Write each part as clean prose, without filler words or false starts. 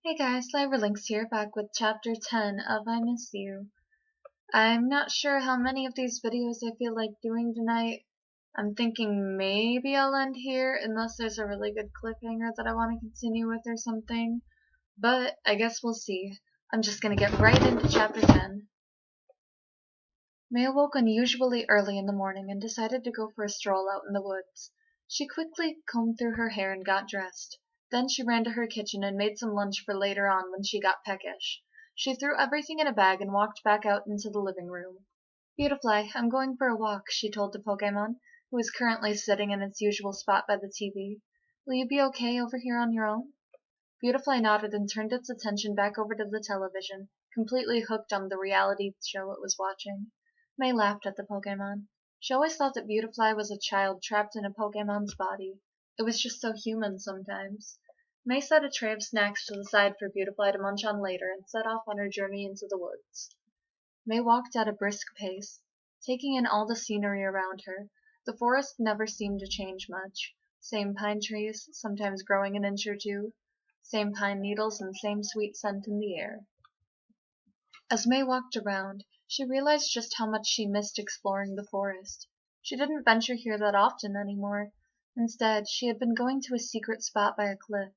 Hey guys, Lyra Linx here, back with chapter 10 of I Miss You. I'm not sure how many of these videos I feel like doing tonight. I'm thinking maybe I'll end here unless there's a really good cliffhanger that I want to continue with or something. But I guess we'll see. I'm just gonna get right into chapter 10. May awoke unusually early in the morning and decided to go for a stroll out in the woods. She quickly combed through her hair and got dressed. Then she ran to her kitchen and made some lunch for later on when she got peckish. She threw everything in a bag and walked back out into the living room. Beautifly, I'm going for a walk, she told the Pokemon, who was currently sitting in its usual spot by the TV. Will you be okay over here on your own? Beautifly nodded and turned its attention back over to the television, completely hooked on the reality show it was watching. May laughed at the Pokemon. She always thought that Beautifly was a child trapped in a Pokemon's body. It was just so human sometimes. May set a tray of snacks to the side for Beautifly to munch on later and set off on her journey into the woods. May walked at a brisk pace, taking in all the scenery around her. The forest never seemed to change much. Same pine trees, sometimes growing an inch or two. Same pine needles and same sweet scent in the air. As May walked around, she realized just how much she missed exploring the forest. She didn't venture here that often anymore. Instead, she had been going to a secret spot by a cliff.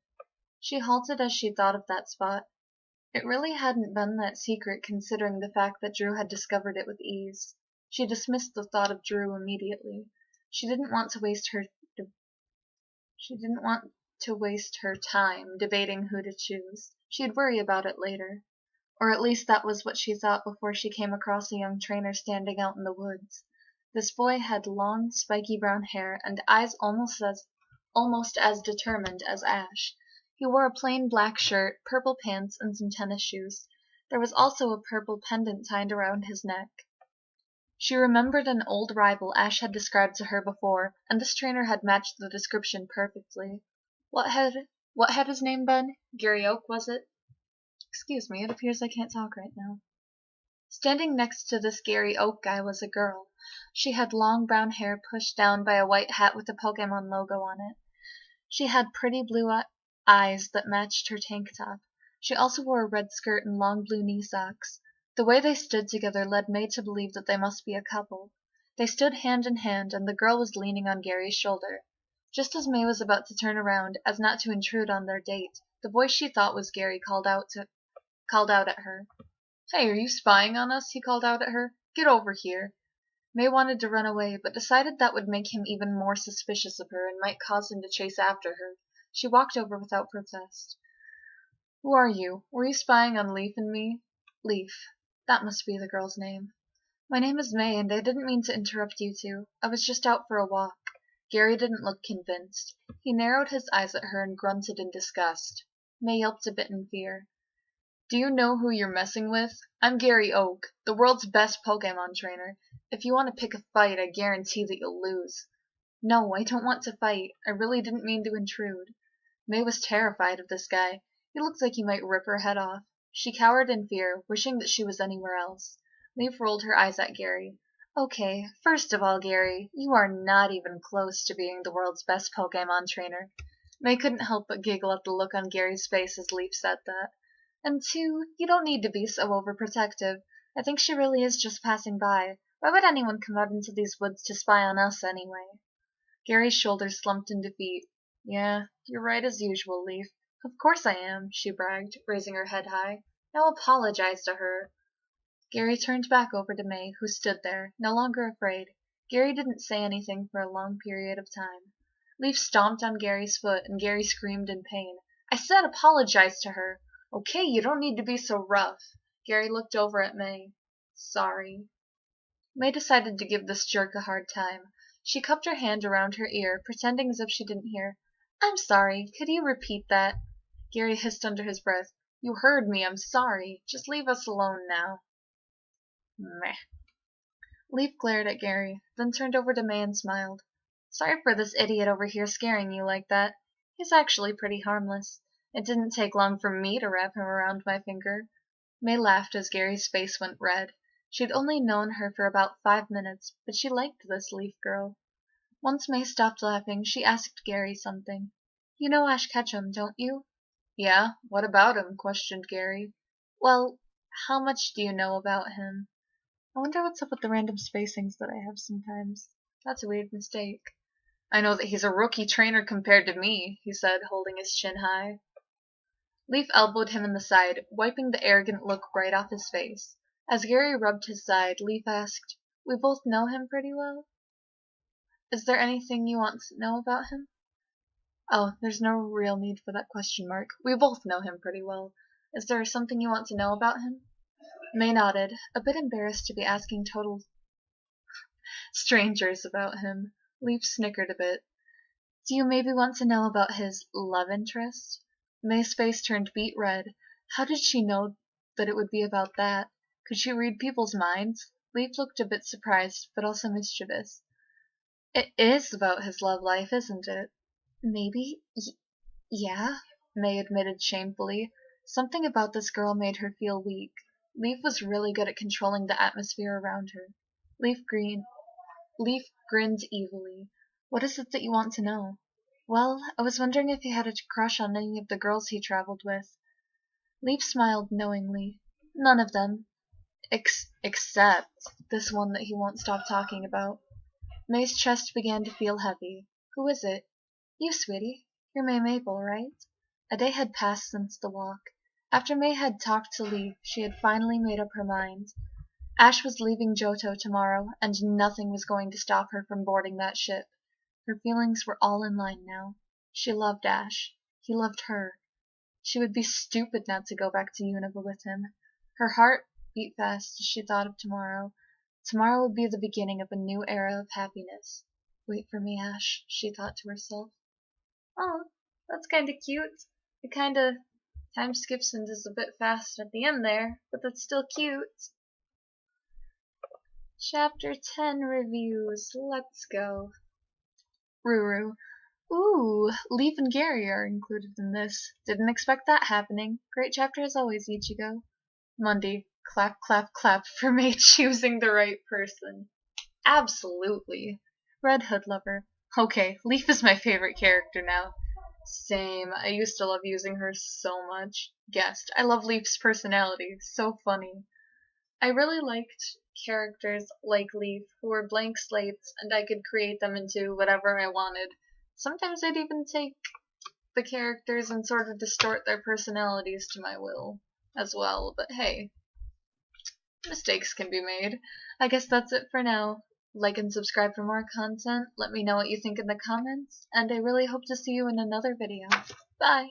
She halted as she thought of that spot. It really hadn't been that secret considering the fact that Drew had discovered it with ease. She dismissed the thought of Drew immediately. She didn't want to waste her time debating who to choose. She'd worry about it later. Or at least that was what she thought before she came across a young trainer standing out in the woods. This boy had long, spiky brown hair and eyes almost as determined as Ash. He wore a plain black shirt, purple pants, and some tennis shoes. There was also a purple pendant tied around his neck. She remembered an old rival Ash had described to her before, and this trainer had matched the description perfectly. What had his name been? Gary Oak, was it? Excuse me, it appears I can't talk right now. Standing next to this Gary Oak guy was a girl. She had long brown hair pushed down by a white hat with a Pokemon logo on it. She had pretty blue eyes that matched her tank top. She also wore a red skirt and long blue knee socks. The way they stood together led May to believe that they must be a couple. They stood hand in hand, and the girl was leaning on Gary's shoulder. Just as May was about to turn around, as not to intrude on their date, the voice she thought was Gary called out at her. "Hey, are you spying on us?" he called out at her. "Get over here." May wanted to run away, but decided that would make him even more suspicious of her and might cause him to chase after her. She walked over without protest. "Who are you? Were you spying on Leaf and me?" Leaf. That must be the girl's name. "My name is May, and I didn't mean to interrupt you two. I was just out for a walk." Gary didn't look convinced. He narrowed his eyes at her and grunted in disgust. May yelped a bit in fear. "Do you know who you're messing with? I'm Gary Oak, the world's best Pokemon trainer. If you want to pick a fight, I guarantee that you'll lose." "No, I don't want to fight. I really didn't mean to intrude." May was terrified of this guy. He looked like he might rip her head off. She cowered in fear, wishing that she was anywhere else. Leaf rolled her eyes at Gary. "Okay, first of all, Gary, you are not even close to being the world's best Pokemon trainer." May couldn't help but giggle at the look on Gary's face as Leaf said that. "And two, you don't need to be so overprotective. I think she really is just passing by. Why would anyone come out into these woods to spy on us anyway?" Gary's shoulders slumped in defeat. "Yeah, you're right as usual, Leaf. Of course I am," she bragged, raising her head high. "Now apologize to her." Gary turned back over to May, who stood there, no longer afraid. Gary didn't say anything for a long period of time. Leaf stomped on Gary's foot, and Gary screamed in pain. "I said apologize to her." "Okay, you don't need to be so rough." Gary looked over at May. "Sorry." May decided to give this jerk a hard time. She cupped her hand around her ear, pretending as if she didn't hear. "I'm sorry. Could you repeat that?" Gary hissed under his breath. "You heard me. I'm sorry. Just leave us alone now." Meh. Leaf glared at Gary, then turned over to May and smiled. "Sorry for this idiot over here scaring you like that. He's actually pretty harmless. It didn't take long for me to wrap him around my finger." May laughed as Gary's face went red. She'd only known her for about 5 minutes, but she liked this Leaf girl. Once May stopped laughing, she asked Gary something. "You know Ash Ketchum, don't you?" Yeah, what about him? Questioned Gary. Well, how much do you know about him? I wonder what's up with the random spacings that I have sometimes. That's a weird mistake. I know that he's a rookie trainer compared to me, he said, holding his chin high. Leaf elbowed him in the side, wiping the arrogant look right off his face. As Gary rubbed his side, Leaf asked, We both know him pretty well? Is there anything you want to know about him? Oh, there's no real need for that question mark. We both know him pretty well. Is there something you want to know about him? May nodded, a bit embarrassed to be asking total strangers about him. Leaf snickered a bit. Do you maybe want to know about his love interest? May's face turned beet red. How did she know that it would be about that? Could she read people's minds? Leaf looked a bit surprised, but also mischievous. It is about his love life, isn't it? Maybe. Yeah, May admitted shamefully. Something about this girl made her feel weak. Leaf was really good at controlling the atmosphere around her. Leaf grinned evilly. What is it that you want to know? Well, I was wondering if he had a crush on any of the girls he traveled with. Leaf smiled knowingly. None of them. Except this one that he won't stop talking about. May's chest began to feel heavy. Who is it? You, sweetie. You're May Maple, right? A day had passed since the walk. After May had talked to Leaf, she had finally made up her mind. Ash was leaving Johto tomorrow, and nothing was going to stop her from boarding that ship. Her feelings were all in line now. She loved Ash. He loved her. She would be stupid not to go back to Unova with him. Her heart beat fast as she thought of tomorrow. Tomorrow would be the beginning of a new era of happiness. Wait for me, Ash, she thought to herself. Oh, that's kind of cute. It kind of time skips and is a bit fast at the end there, but that's still cute. Chapter 10 reviews. Let's go. Ruru. Ooh, Leaf and Gary are included in this. Didn't expect that happening. Great chapter as always, Ichigo. Monday. Clap, clap, clap for May choosing the right person. Absolutely. Red Hood Lover. Okay, Leaf is my favorite character now. Same. I used to love using her so much. Guessed. I love Leaf's personality. So funny. I really liked characters like Leaf who were blank slates and I could create them into whatever I wanted. Sometimes I'd even take the characters and sort of distort their personalities to my will as well, but hey, mistakes can be made. I guess that's it for now. Like and subscribe for more content, let me know what you think in the comments, and I really hope to see you in another video. Bye!